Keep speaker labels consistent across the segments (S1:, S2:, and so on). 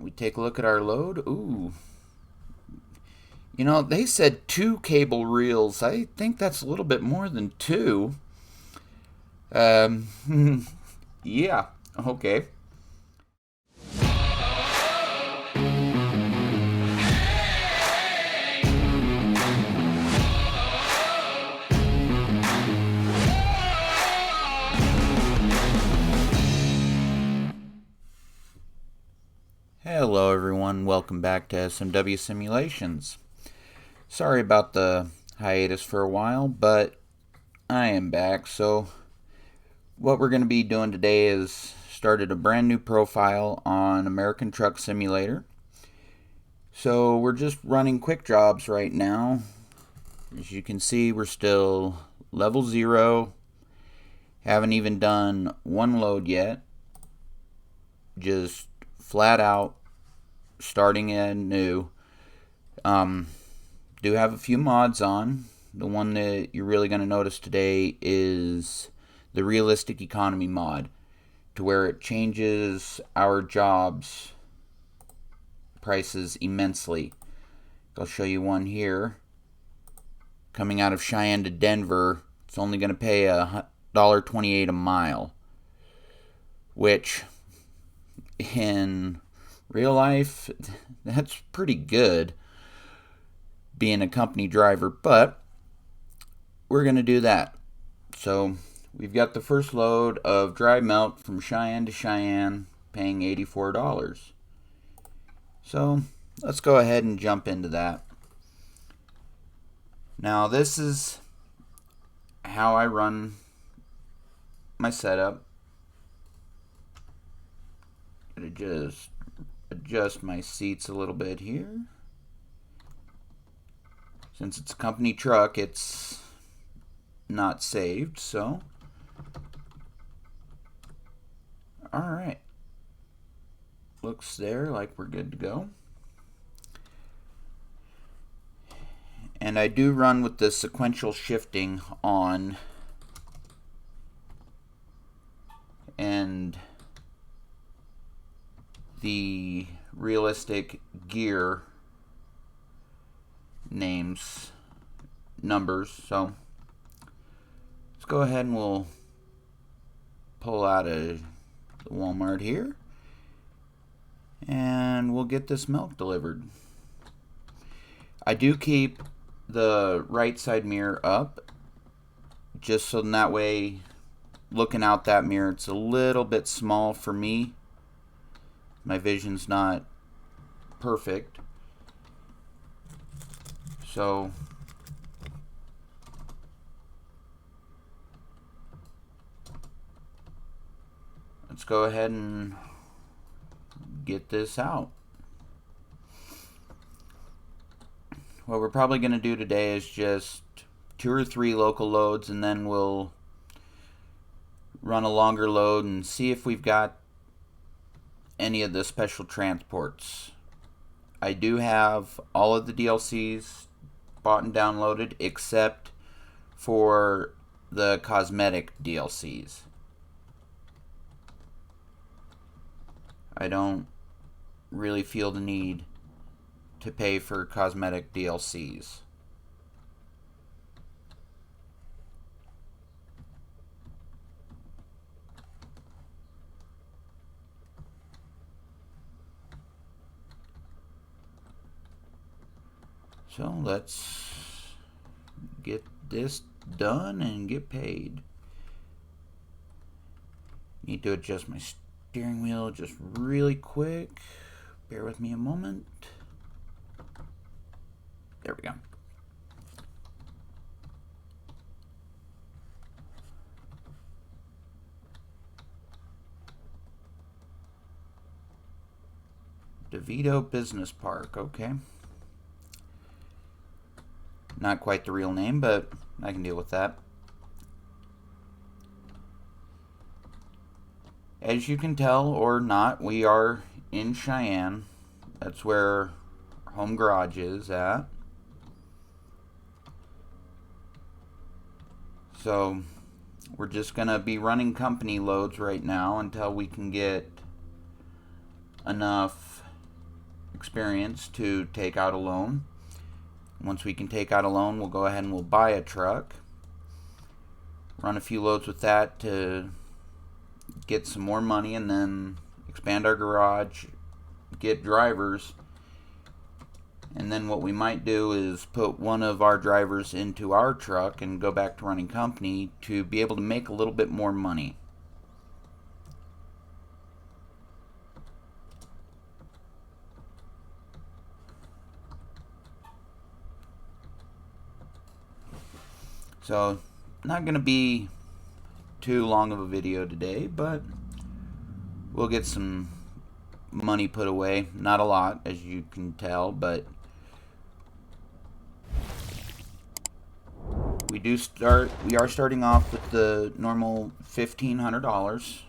S1: We take a look at our load. Ooh. You know, they said 2 cable reels. I think that's a little bit more than 2. Yeah, okay. Hello everyone, welcome back to SMW Simulations. Sorry about the hiatus for a while, but I am back. So what we're going to be doing today is started a brand new profile on American Truck Simulator. So we're just running quick jobs right now. As you can see, we're still level 0. Haven't even done one load yet. Just flat out starting in new. Do have a few mods on. The one that you're really going to notice today is the Realistic Economy mod, to where it changes our jobs prices immensely. I'll show you one here. Coming out of Cheyenne to Denver, it's only going to pay $1.28 a mile, which in real life, that's pretty good being a company driver, but we're going to do that. So we've got the first load of dry melt from Cheyenne to Cheyenne, paying $84. So let's go ahead and jump into that. Now this is how I run my setup. Gonna just adjust my seats a little bit here. Since it's a company truck, it's not saved, so alright. Looks there like we're good to go. And I do run with the sequential shifting on, and the realistic gear numbers. So let's go ahead and we'll pull out of the Walmart here, and we'll get this milk delivered. I do keep the right side mirror up, just so that way, looking out that mirror, it's a little bit small for me. My vision's not perfect. So let's go ahead and get this out. What we're probably going to do today is just 2 or 3 local loads, and then we'll run a longer load and see if we've got any of the special transports. I do have all of the DLCs bought and downloaded except for the cosmetic DLCs. I don't really feel the need to pay for cosmetic DLCs. So let's get this done and get paid. Need to adjust my steering wheel just really quick. Bear with me a moment. There we go. DeVito Business Park, okay. Not quite the real name, but I can deal with that. As you can tell, or not, we are in Cheyenne. That's where our home garage is at. So we're just going to be running company loads right now until we can get enough experience to take out a loan. Once we can take out a loan, we'll go ahead and we'll buy a truck, run a few loads with that to get some more money, and then expand our garage, get drivers. And then what we might do is put one of our drivers into our truck and go back to running company to be able to make a little bit more money. So, not going to be too long of a video today, but we'll get some money put away. Not a lot, as you can tell, but we are starting off with the normal $1,500.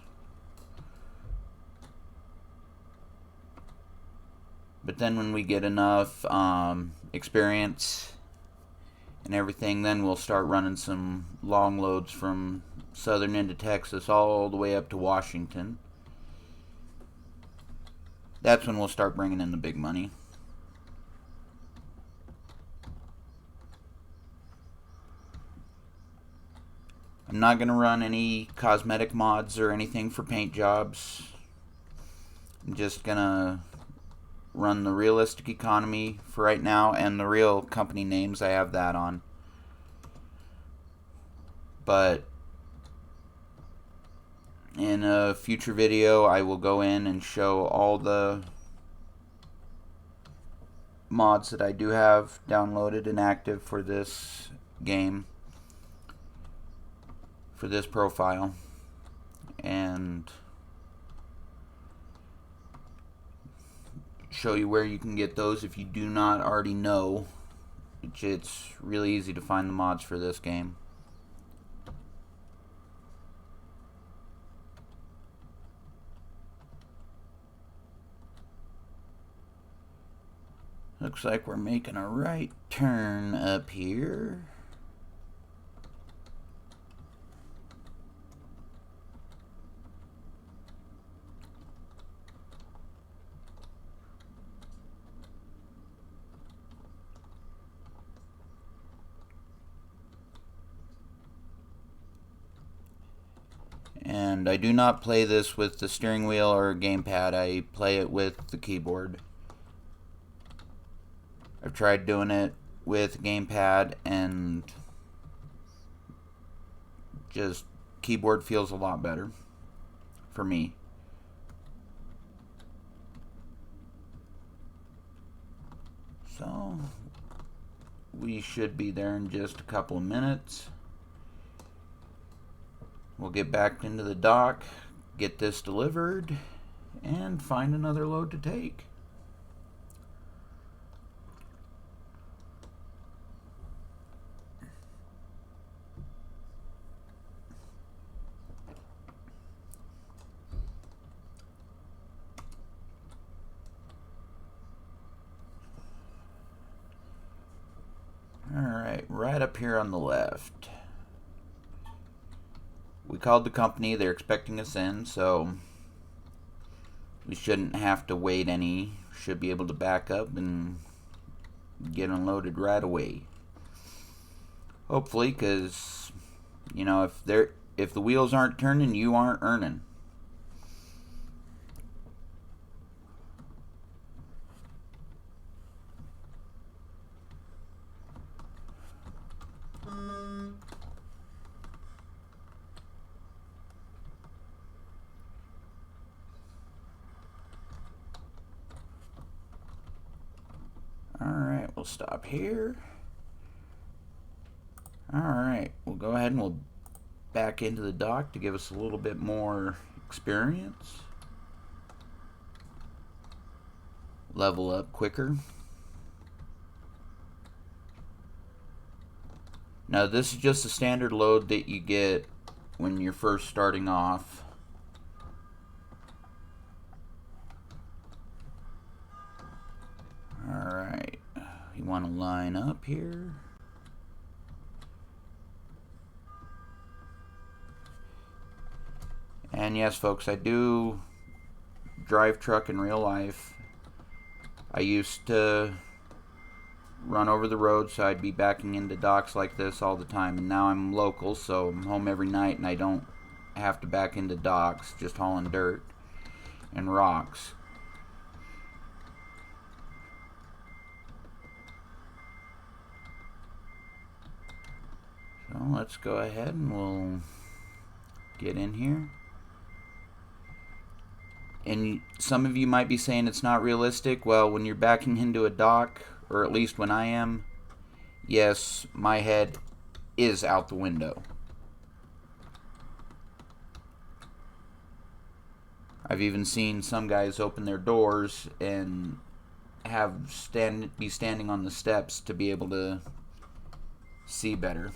S1: But then when we get enough experience and everything, then we'll start running some long loads from southern into Texas all the way up to Washington. That's when we'll start bringing in the big money. I'm not going to run any cosmetic mods or anything for paint jobs. I'm just going to run the realistic economy for right now, and the real company names, I have that on. But in a future video, I will go in and show all the mods that I do have downloaded and active for this game, for this profile, and show you where you can get those if you do not already know, which it's really easy to find the mods for this game. Looks like we're making a right turn up here. And I do not play this with the steering wheel or gamepad. I play it with the keyboard. I've tried doing it with gamepad, and just keyboard feels a lot better for me. So we should be there in just a couple of minutes. We'll get back into the dock, get this delivered, and find another load to take. Alright, right up here on the left. We called the company, they're expecting us in, so we shouldn't have to wait any. Should be able to back up and get unloaded right away. Hopefully, because, you know, if the wheels aren't turning, you aren't earning. Alright, we'll stop here. Alright, we'll go ahead and we'll back into the dock to give us a little bit more experience. Level up quicker. Now this is just a standard load that you get when you're first starting off. Alright, you want to line up here. And yes, folks, I do drive truck in real life. I used to run over the road, so I'd be backing into docks like this all the time, and now I'm local, so I'm home every night and I don't have to back into docks, just hauling dirt and rocks. So let's go ahead and we'll get in here. And some of you might be saying it's not realistic. Well, when you're backing into a dock, or at least when I am, yes, my head is out the window. I've even seen some guys open their doors and be standing on the steps to be able to see better.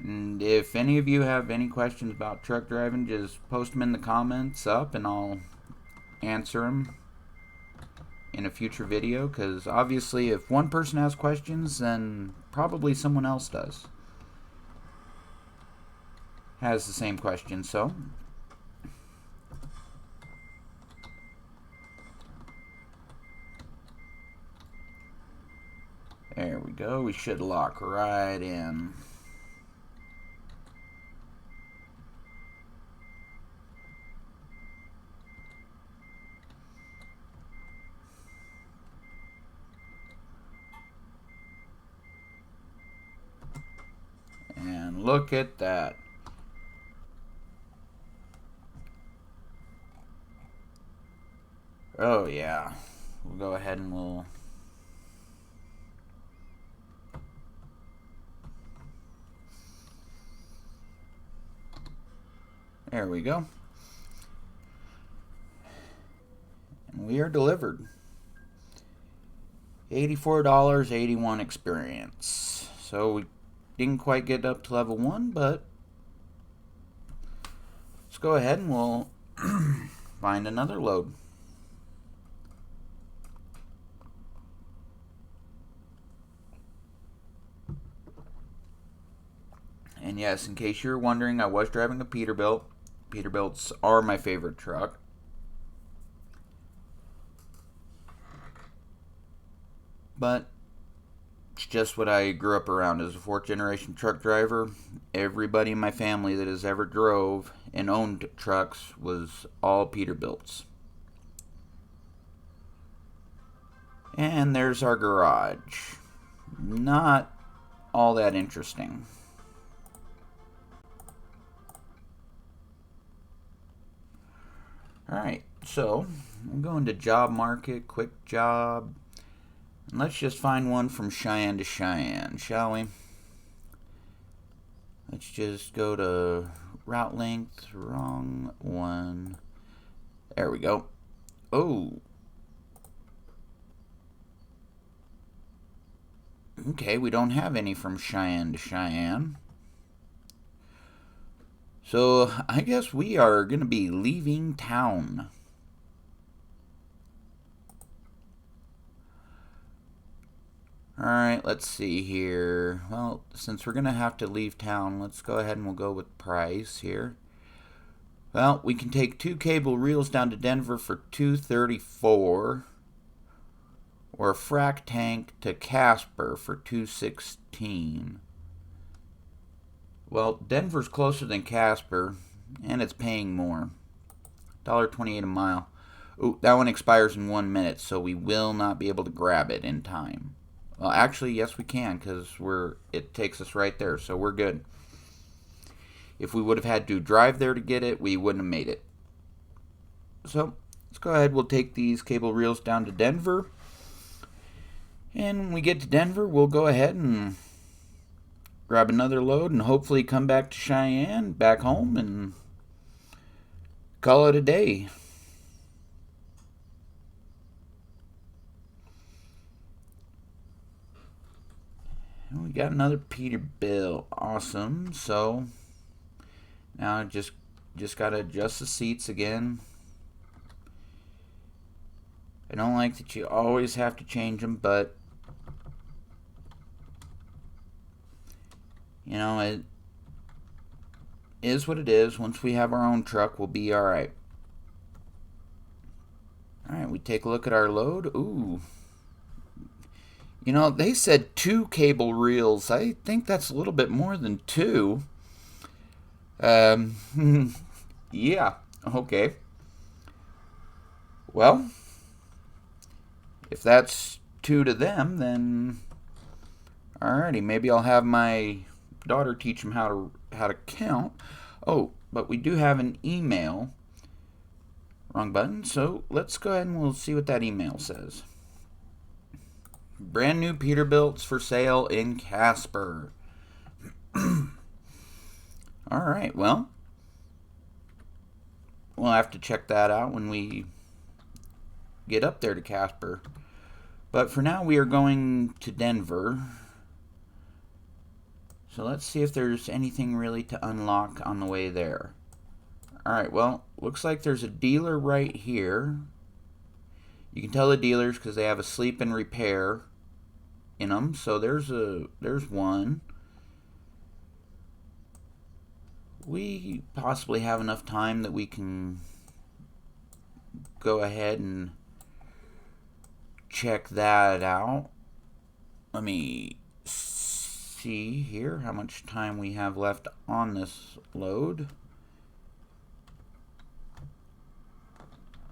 S1: And if any of you have any questions about truck driving, just post them in the comments up and I'll answer them in a future video, because obviously if one person has questions, then probably someone else has the same question. So there we go. We should lock right in. And look at that. Oh yeah. We'll go ahead and we'll there we go. And we are delivered. $84.81 experience. So we didn't quite get up to level 1, but let's go ahead and we'll find another load. And yes, in case you're wondering, I was driving a Peterbilt. Peterbilts are my favorite truck. But it's just what I grew up around as a 4th generation truck driver. Everybody in my family that has ever drove and owned trucks was all Peterbilts. And there's our garage. Not all that interesting. Alright, so I'm going to job market, quick job. And let's just find one from Cheyenne to Cheyenne, shall we? Let's just go to route length, wrong one. There we go. Oh. Okay, we don't have any from Cheyenne to Cheyenne. So I guess we are going to be leaving town. Alright, let's see here. Well, since we're going to have to leave town, let's go ahead and we'll go with price here. Well, we can take 2 cable reels down to Denver for $234. Or a frac tank to Casper for $216. Well, Denver's closer than Casper, and it's paying more. $1.28 a mile. Ooh, that one expires in 1 minute, so we will not be able to grab it in time. Well, actually, yes, we can, because it takes us right there, so we're good. If we would have had to drive there to get it, we wouldn't have made it. So, let's go ahead. We'll take these cable reels down to Denver. And when we get to Denver, we'll go ahead and grab another load and hopefully come back to Cheyenne, back home, and call it a day. And we got another Peterbilt. Awesome. So now just got to adjust the seats again. I don't like that you always have to change them, but You know, it is what it is. Once we have our own truck, we'll be alright. Alright, we take a look at our load. Ooh. You know, they said 2 cable reels. I think that's a little bit more than 2. Yeah, okay. Well, if that's 2 to them, then alrighty. Maybe I'll have my daughter teach them how to count. Oh, but we do have an email. Wrong button. So let's go ahead and we'll see what that email says. Brand new Peterbilts for sale in Casper. Alright, well, we'll have to check that out when we get up there to Casper. But for now, we are going to Denver. So let's see if there's anything really to unlock on the way there. Alright, well, looks like there's a dealer right here. You can tell the dealers because they have a sleep and repair in them. So there's one. We possibly have enough time that we can go ahead and check that out. Let me see here how much time we have left on this load.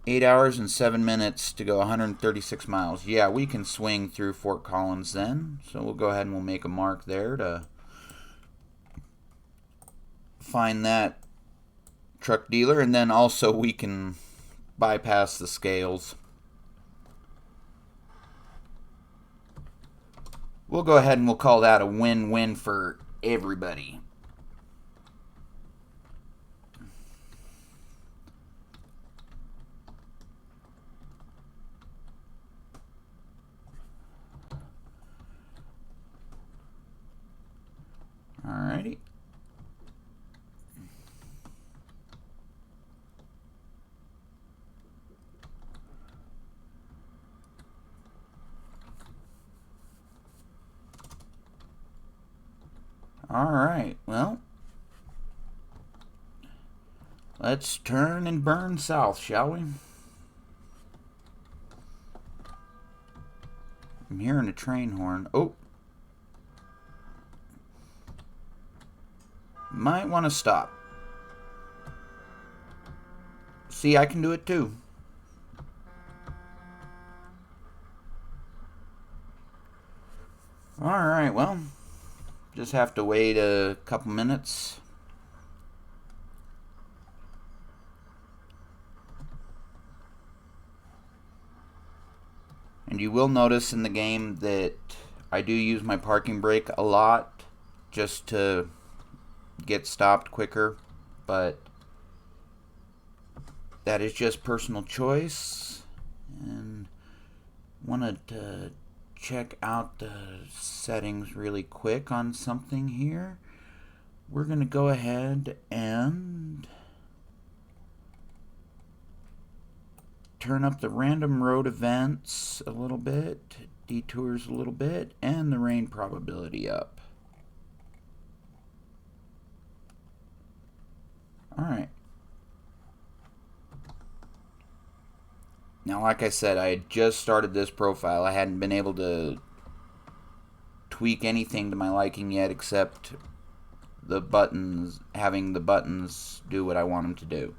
S1: 8 hours and 7 minutes to go 136 miles. Yeah, we can swing through Fort Collins then. So we'll go ahead and we'll make a mark there to find that truck dealer, and then also we can bypass the scales. We'll go ahead and we'll call that a win-win for everybody. Alrighty. Alright, well, let's turn and burn south, shall we? I'm hearing a train horn. Oh. Might want to stop. See, I can do it too. Alright, well, just have to wait a couple minutes. And you will notice in the game that I do use my parking brake a lot just to get stopped quicker, but that is just personal choice. And wanted to check out the settings really quick on something here. We're going to go ahead and turn up the random road events a little bit, detours a little bit, and the rain probability up. Alright. Now, like I said, I had just started this profile. I hadn't been able to tweak anything to my liking yet except the buttons, having the buttons do what I want them to do.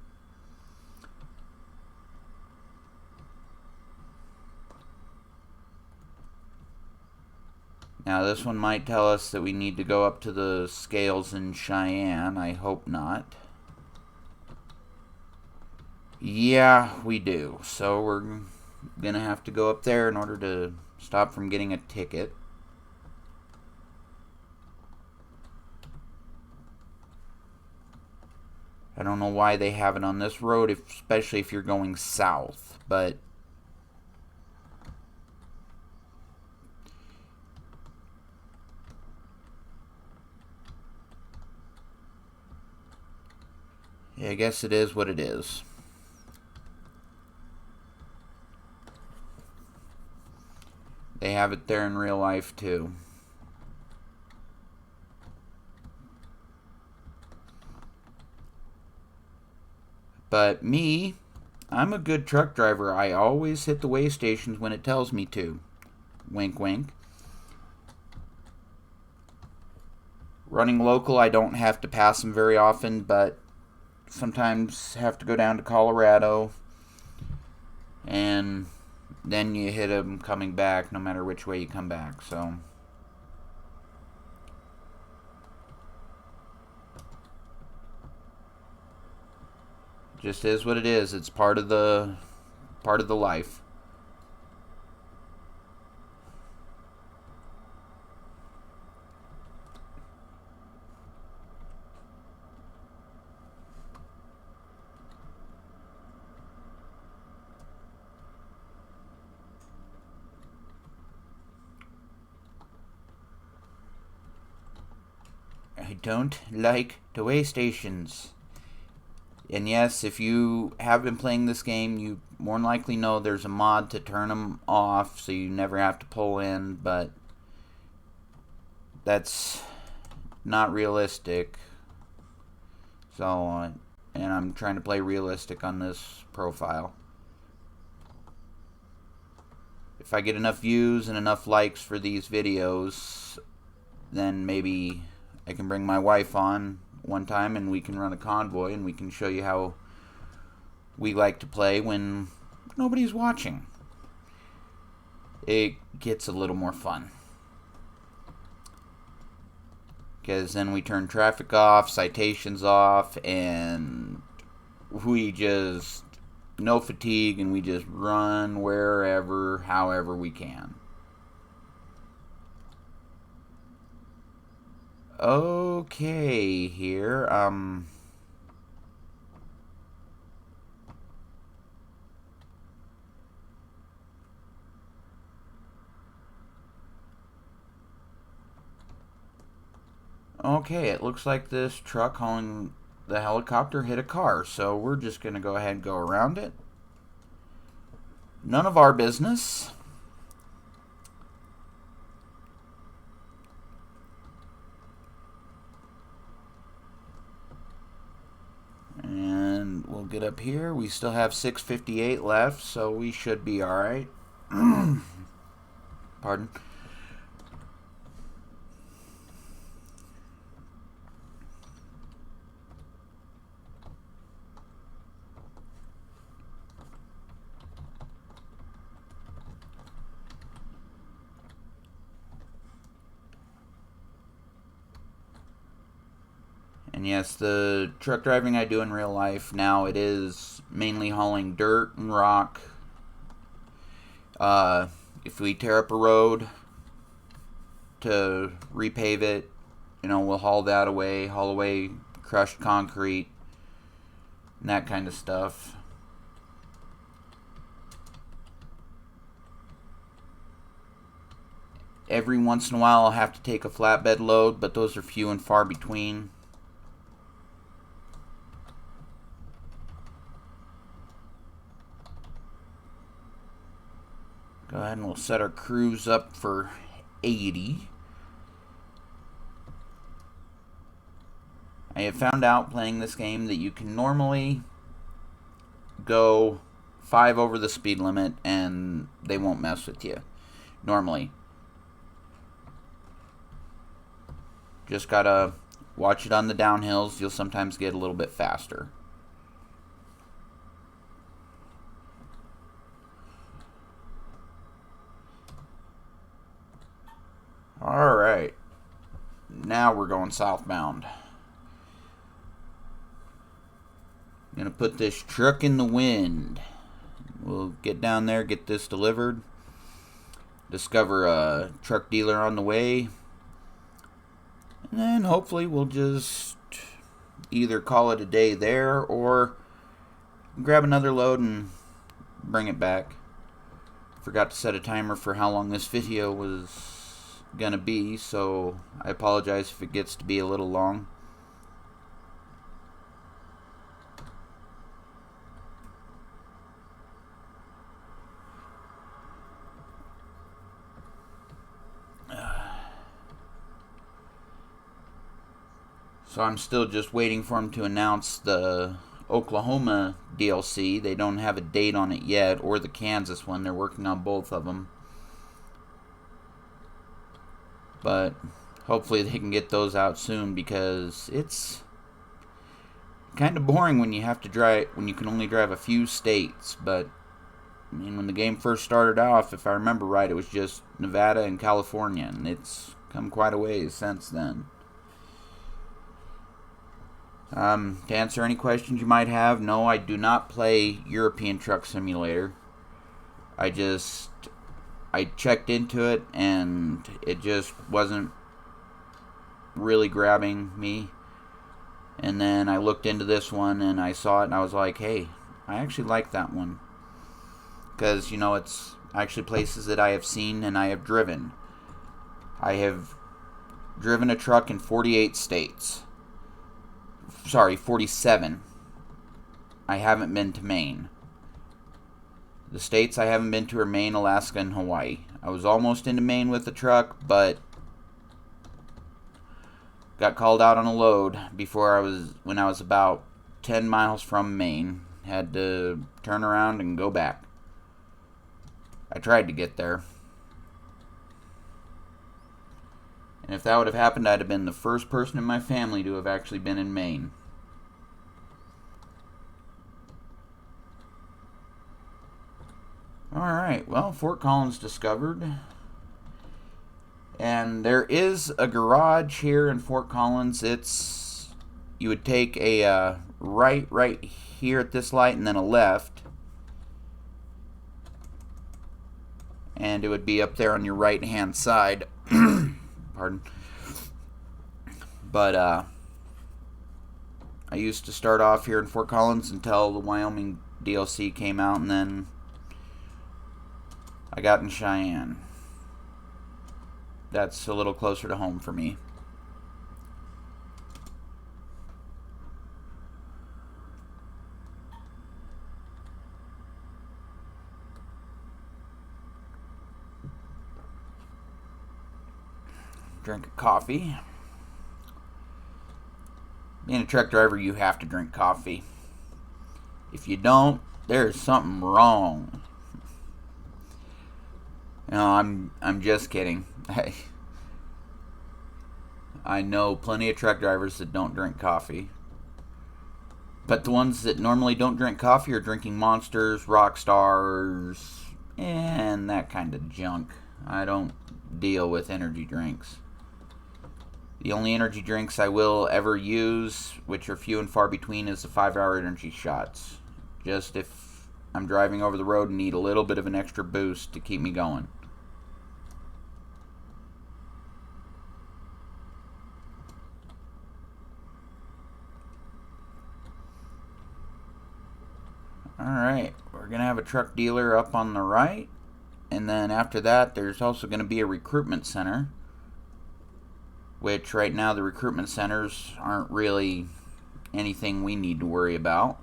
S1: Now, this one might tell us that we need to go up to the scales in Cheyenne. I hope not. Yeah, we do. So we're going to have to go up there in order to stop from getting a ticket. I don't know why they have it on this road, especially if you're going south, but yeah, I guess it is what it is. They have it there in real life too. But me, I'm a good truck driver. I always hit the way stations when it tells me to. Wink, wink. Running local, I don't have to pass them very often, but sometimes have to go down to Colorado, and then you hit them coming back no matter which way you come back. So just is what it is. It's part of the life. I don't like the way stations. And yes, if you have been playing this game, you more than likely know there's a mod to turn them off so you never have to pull in, but that's not realistic. So, and I'm trying to play realistic on this profile. If I get enough views and enough likes for these videos, then maybe I can bring my wife on one time and we can run a convoy and we can show you how we like to play when nobody's watching. It gets a little more fun, because then we turn traffic off, citations off, and we just no fatigue, and we just run wherever, however we can. Okay, here, okay, it looks like this truck hauling the helicopter hit a car, so we're just going to go ahead and go around it. None of our business. And we'll get up here. We still have 658 left, so we should be alright. Pardon. And yes, the truck driving I do in real life now, it is mainly hauling dirt and rock. If we tear up a road to repave it, we'll haul that away, haul away crushed concrete, and that kind of stuff. Every once in a while I'll have to take a flatbed load, but those are few and far between. Go ahead and we'll set our cruise up for 80. I have found out playing this game that you can normally go 5 over the speed limit and they won't mess with you. Normally. Just gotta watch it on the downhills. You'll sometimes get a little bit faster. Alright, now we're going southbound. I'm going to put this truck in the wind. We'll get down there, get this delivered. Discover a truck dealer on the way. And then hopefully we'll just either call it a day there or grab another load and bring it back. Forgot to set a timer for how long this video was gonna be, so I apologize if it gets to be a little long. So I'm still just waiting for him to announce the Oklahoma DLC. They don't have a date on it yet, or the Kansas one. They're working on both of them. But hopefully they can get those out soon, because it's kind of boring when you have to drive, when you can only drive a few states. But I mean, when the game first started off, if I remember right, it was just Nevada and California, and it's come quite a ways since then. To answer any questions you might have, no, I do not play European Truck Simulator. I checked into it, and it just wasn't really grabbing me. And then I looked into this one, and I saw it, and I was like, hey, I actually like that one. Because, you know, it's actually places that I have seen and I have driven. I have driven a truck in 48 states. Sorry, 47. I haven't been to Maine. The states I haven't been to are Maine, Alaska, and Hawaii. I was almost into Maine with the truck, but got called out on a load when I was about 10 miles from Maine. Had to turn around and go back. I tried to get there. And if that would have happened, I'd have been the first person in my family to have actually been in Maine. Alright, well, Fort Collins discovered. And there is a garage here in Fort Collins. You would take a right here at this light, and then a left. And it would be up there on your right hand side. Pardon. But I used to start off here in Fort Collins until the Wyoming DLC came out, and then I got in Cheyenne. That's a little closer to home for me. Drink a coffee. Being a truck driver, you have to drink coffee. If you don't, there's something wrong. No, I'm just kidding. I know plenty of truck drivers that don't drink coffee. But the ones that normally don't drink coffee are drinking Monsters, Rockstars, and that kind of junk. I don't deal with energy drinks. The only energy drinks I will ever use, which are few and far between, is the 5-hour energy shots. Just if I'm driving over the road and need a little bit of an extra boost to keep me going. Alright, we're going to have a truck dealer up on the right. And then after that, there's also going to be a recruitment center. Which right now the recruitment centers aren't really anything we need to worry about.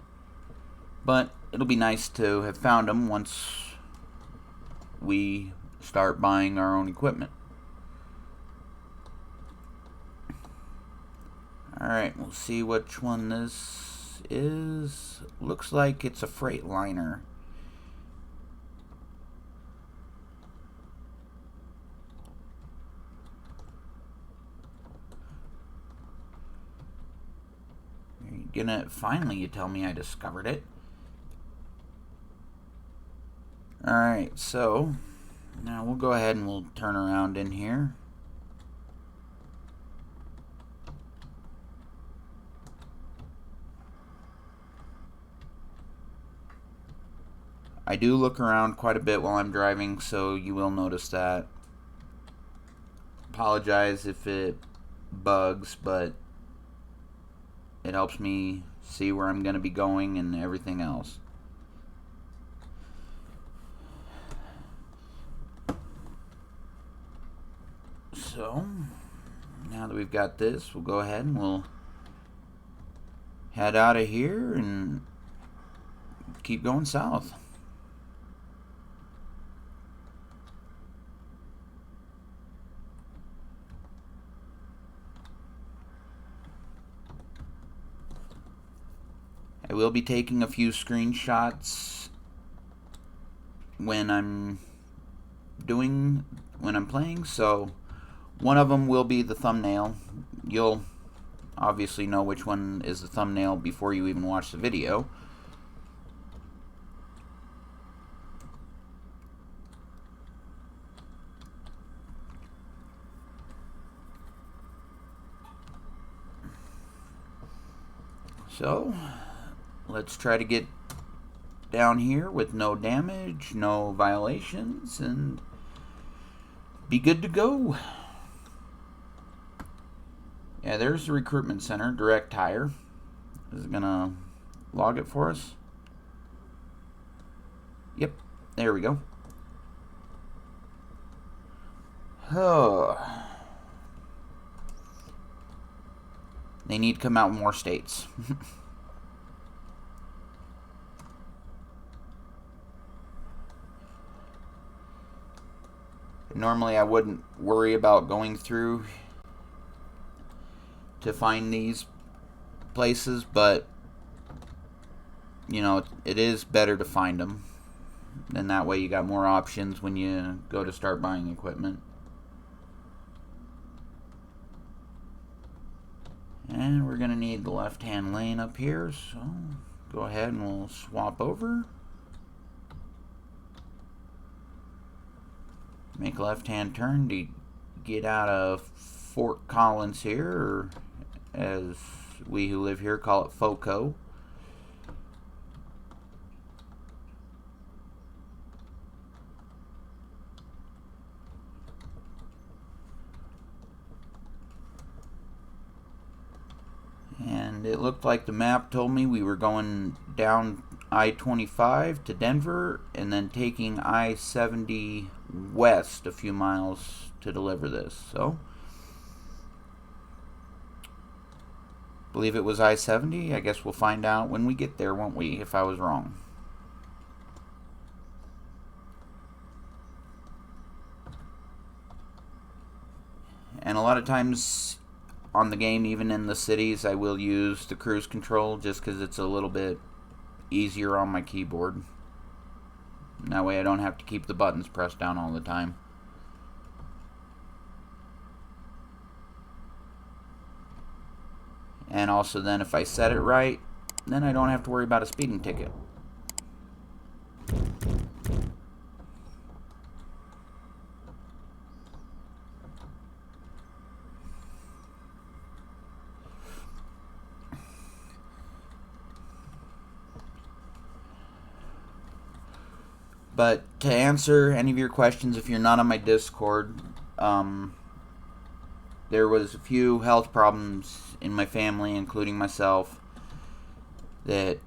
S1: But it'll be nice to have found them once we start buying our own equipment. Alright, we'll see which one this is. Looks like it's a Freightliner. Finally, you tell me I discovered it. Alright, so now we'll go ahead and we'll turn around in here. I do look around quite a bit while I'm driving, so you will notice that. Apologize if it bugs, but it helps me see where I'm going to be going and everything else. So, now that we've got this, we'll go ahead and we'll head out of here and keep going south. will be taking a few screenshots when I'm playing, so one of them will be the thumbnail. You'll obviously know which one is the thumbnail before you even watch the video. So, let's try to get down here with no damage, no violations, and be good to go. Yeah, there's the recruitment center, direct hire. Is it gonna log it for us? Yep, there we go. Oh. They need to come out with more states. Normally I wouldn't worry about going through to find these places, but you know, it is better to find them. Then that way you got more options when you go to start buying equipment. And we're going to need the left-hand lane up here, so go ahead and we'll swap over. Make a left-hand turn to get out of Fort Collins here, or as we who live here call it FOCO. And it looked like the map told me we were going down I-25 to Denver and then taking I-70 west a few miles to deliver this. So, believe it was I-70. I guess we'll find out when we get there, won't we, if I was wrong. And a lot of times on the game, even in the cities, I will use the cruise control just because it's a little bit easier on my keyboard. And that way I don't have to keep the buttons pressed down all the time. And also then if I set it right, then I don't have to worry about a speeding ticket. But to answer any of your questions, if you're not on my Discord, there was a few health problems in my family, including myself, that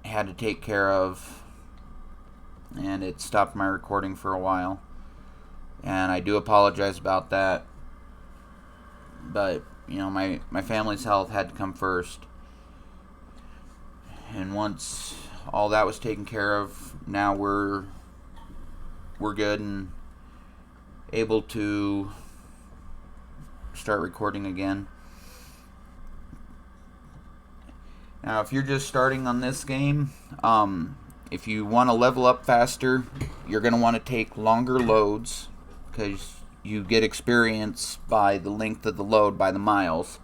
S1: had to take care of, and it stopped my recording for a while. And I do apologize about that. But, you know, my family's health had to come first. And once all that was taken care of, now we're good and able to start recording again. Now, if you're just starting on this game, if you want to level up faster, you're going to want to take longer loads because you get experience by the length of the load, by the miles.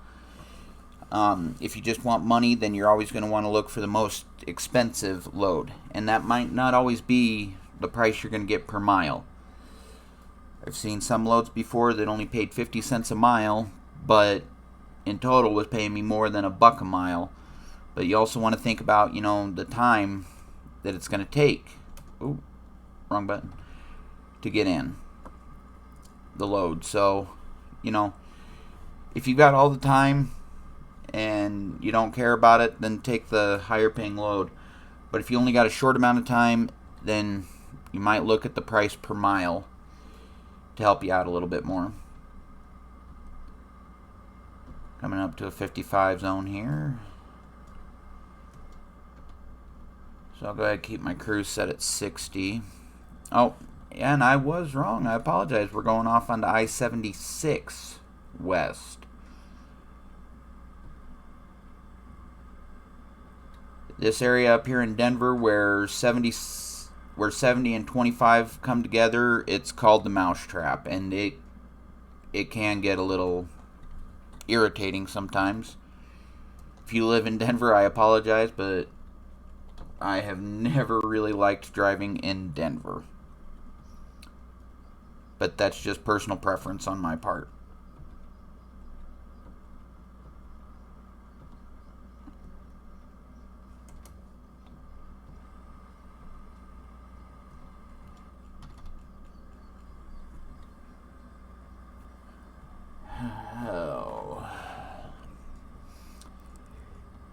S1: If you just want money, then you're always going to want to look for the most expensive load, and that might not always be the price you're going to get per mile. I've seen some loads before that only paid 50 cents a mile, but in total was paying me more than $1 a mile. But you also want to think about, you know, the time that it's going to take. Ooh, wrong button. To get in the load. So, you know, if you've got all the time and you don't care about it, then take the higher paying load. But if you only got a short amount of time, then you might look at the price per mile to help you out a little bit more. Coming up to a 55 zone here. So I'll go ahead and keep my cruise set at 60. Oh, and I was wrong. I apologize. We're going off onto I-76 west. This area up here in Denver where 70 and 25 come together, it's called the mousetrap, and it can get a little irritating sometimes. If you live in Denver, I apologize, but I have never really liked driving in Denver. But that's just personal preference on my part.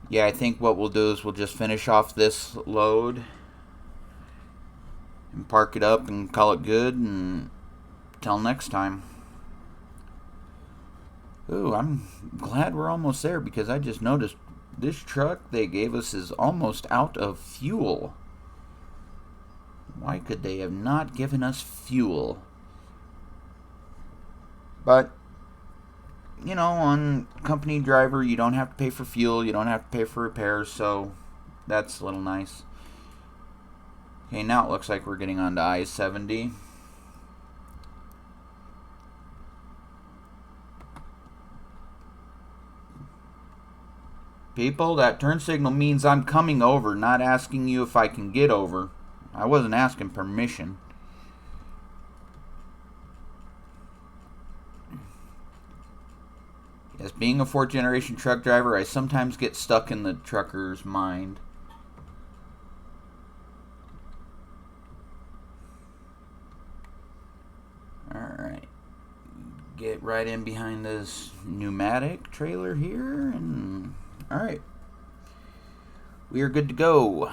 S1: Yeah, I think what we'll do is we'll just finish off this load and park it up and call it good, and till next time. Ooh, I'm glad we're almost there, because I just noticed this truck they gave us is almost out of fuel. Why could they have not given us fuel? But you know, on company driver, you don't have to pay for fuel, you don't have to pay for repairs, so that's a little nice. Okay, now it looks like we're getting onto I-70. People, that turn signal means I'm coming over, not asking you if I can get over. I wasn't asking permission. As being a fourth generation truck driver, I sometimes get stuck in the trucker's mind. Alright. Get right in behind this pneumatic trailer here, and alright. We are good to go.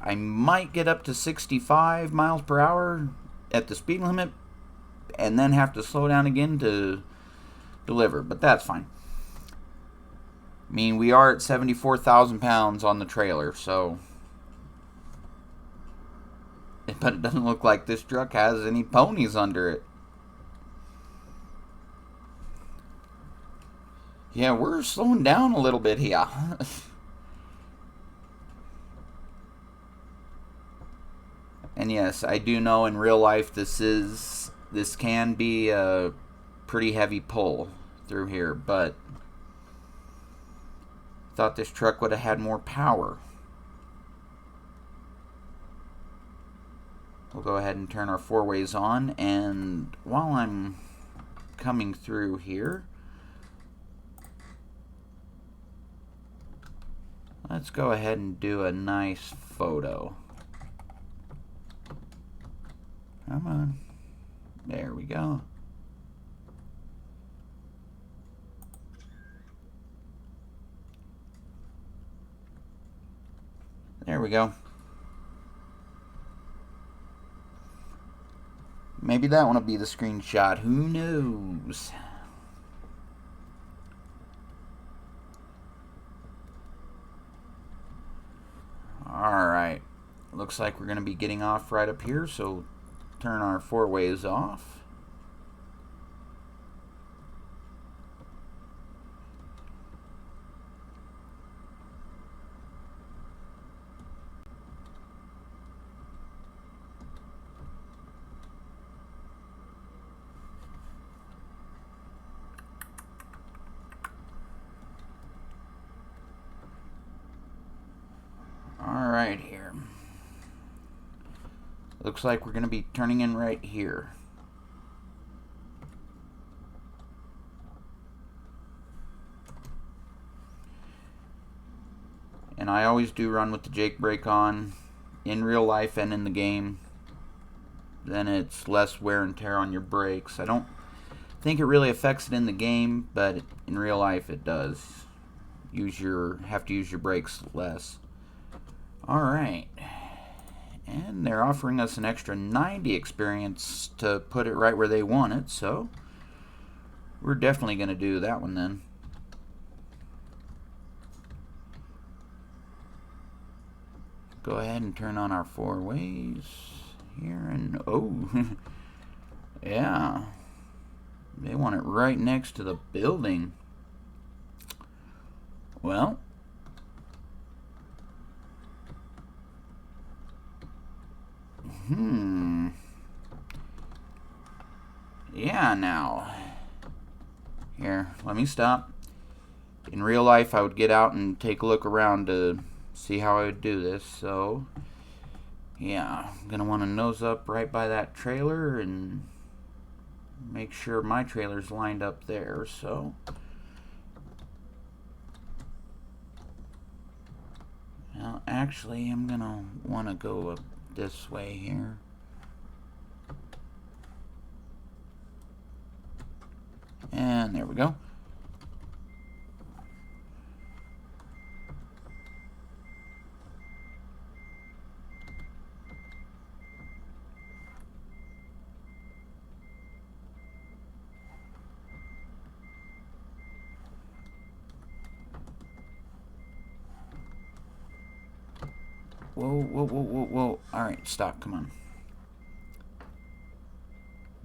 S1: I might get up to 65 miles per hour at the speed limit, and then have to slow down again to deliver, but that's fine. I mean, we are at 74,000 pounds on the trailer, so, but it doesn't look like this truck has any ponies under it. Yeah, we're slowing down a little bit here. And yes, I do know in real life this can be a pretty heavy pull through here, but thought this truck would have had more power. We'll go ahead and turn our four ways on, and while I'm coming through here, let's go ahead and do a nice photo. Come on. There we go. There we go. Maybe that one will be the screenshot. Who knows? Alright. Looks like we're going to be getting off right up here, so turn our four ways off. Alright here. Looks like we're going to be turning in right here. And I always do run with the Jake brake on in real life and in the game. Then it's less wear and tear on your brakes. I don't think it really affects it in the game, but in real life it does. Have to use your brakes less. Alright. And they're offering us an extra 90 experience to put it right where they want it, so we're definitely going to do that one then. Go ahead and turn on our four ways here, and oh, yeah, they want it right next to the building. Well, Yeah, now. Here, let me stop. In real life, I would get out and take a look around to see how I would do this. So, yeah, I'm going to want to nose up right by that trailer and make sure my trailer's lined up there. So, well, actually, I'm going to want to go up this way here. And there we go. Whoa, whoa, whoa, whoa, whoa. Alright, stop, come on.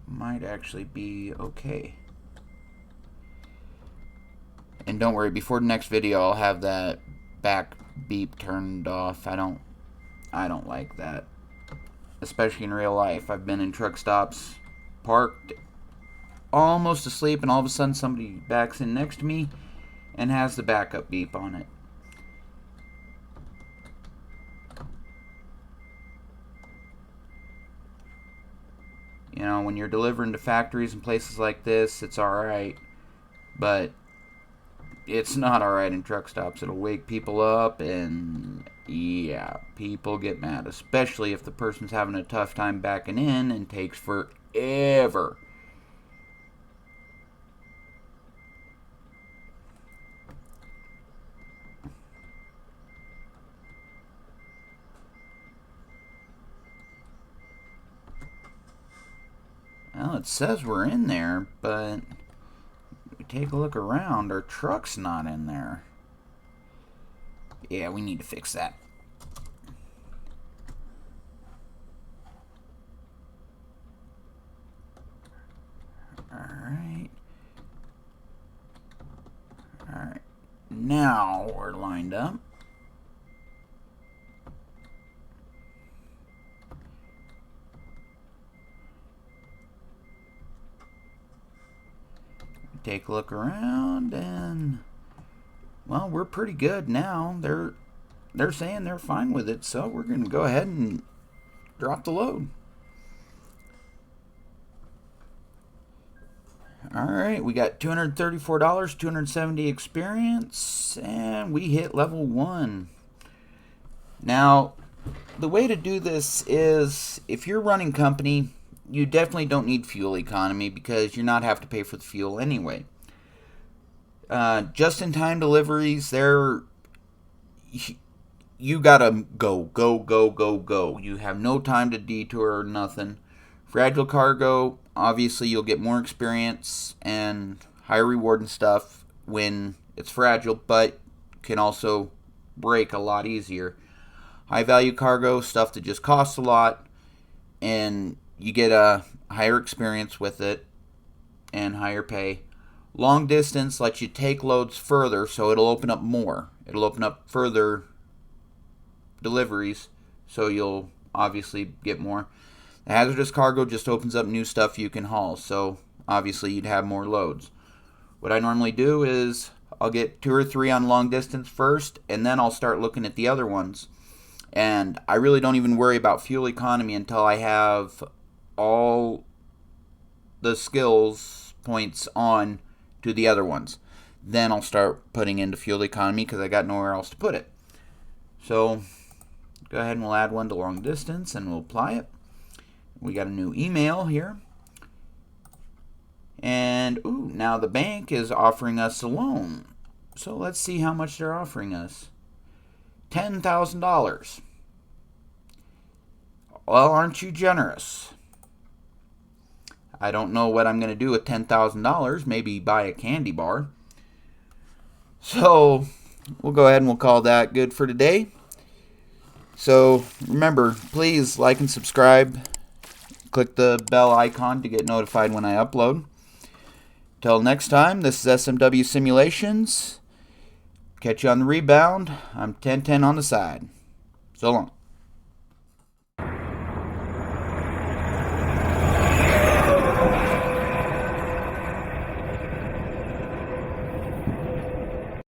S1: Might actually be okay. And don't worry, before the next video, I'll have that back beep turned off. I don't like that. Especially in real life. I've been in truck stops, parked, almost asleep, and all of a sudden somebody backs in next to me and has the backup beep on it. You know, when you're delivering to factories and places like this, it's alright. But it's not alright in truck stops. It'll wake people up, and yeah, people get mad. Especially if the person's having a tough time backing in and takes forever. Well, it says we're in there, but we take a look around, our truck's not in there. Yeah, we need to fix that. Alright. Alright. Now we're lined up. Take a look around, and well, we're pretty good now. They're saying they're fine with it, so we're going to go ahead and drop the load. Alright, we got $234, 270 experience, and we hit level 1. Now, the way to do this is, if you're running company, you definitely don't need fuel economy because you're not have to pay for the fuel anyway. Just-in-time deliveries, you gotta go. You have no time to detour or nothing. Fragile cargo, obviously you'll get more experience and higher reward and stuff when it's fragile, but can also break a lot easier. High value cargo, stuff that just costs a lot, and you get a higher experience with it and higher pay. Long distance lets you take loads further, so it'll open up more. It'll open up further deliveries, so you'll obviously get more. The hazardous cargo just opens up new stuff you can haul, so obviously you'd have more loads. What I normally do is I'll get 2 or 3 on long distance first, and then I'll start looking at the other ones. And I really don't even worry about fuel economy until I have all the skills points on to the other ones. Then I'll start putting into fuel economy because I got nowhere else to put it. So go ahead and we'll add one to long distance and we'll apply it. We got a new email here. And ooh, now the bank is offering us a loan. So let's see how much they're offering us. $10,000. Well, aren't you generous? I don't know what I'm going to do with $10,000. Maybe buy a candy bar. So we'll go ahead and we'll call that good for today. So remember, please like and subscribe. Click the bell icon to get notified when I upload. Till next time, this is SMW Simulations. Catch you on the rebound. I'm 1010 on the side. So long.